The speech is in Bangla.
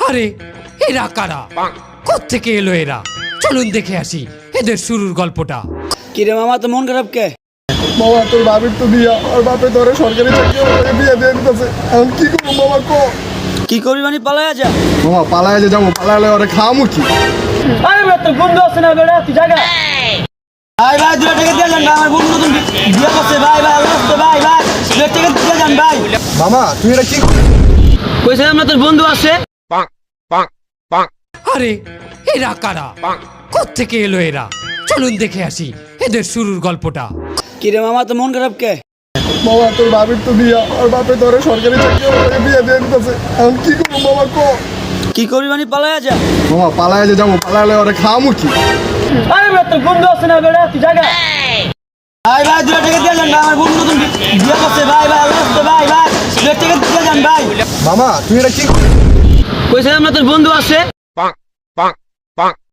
আরে এরা কারা? কোত্থেকে এলো এরা? চলুন দেখে আসি এদের শুরুর গল্পটা। কিরে মামা, তো মন খারাপ কে? বাবা তোর বাবির তো বিয়া, আর বাপে ধরে সরকারি চাকরি ওকে বিয়ে দিয়ে দিতেছে। এখন কি করবো বাবা কো? কি করবি মানে পালায়া যা। বাবা পালায় যে যাবো, পালালে ওরে খাওয়ামু কি? আরে বেটা, তোর বন্ধু আছে না বেটা, তুই জায়গা। ভাই ভাই 2 টাকা দিয়ে যান ভাই, আমার বন্ধু নতুন বিয়ে করছে ভাই। ভাই আসতে ভাই ভাই 2 টাকা দিয়ে যান ভাই। মামা তুই এটা কি? কইছিলাম না তোর বন্ধু আছে। আরে এরা কারা? কোত্থেকে এলো এরা? চলুন দেখে আসি এদের শুরুর গল্পটা। কিরে মামা, তো মন খারাপ কে? বাবা তোর বাবির তো বিয়া, আর বাপে ধরে সরকারি চাকরি ওকে বিয়ে দিয়ে দিতেছে। এখন কি করবো বাবা কো? কি করবি মানে পালায়া যা। বাবা পালায় যে যাবো, পালালে ওরে খাওয়ামু কি? আরে বেটা, তোর বন্ধু আছে না বেটা, তুই জায়গা। ভাই ভাই 2 টাকা দিয়ে যান ভাই, আমার বন্ধু নতুন বিয়ে করছে ভাই। ভাই আসতে ভাই ভাই 2 টাকা দিয়ে যান ভাই। মামা তুই এটা কি? কইছিলাম না তোর বন্ধু আছে।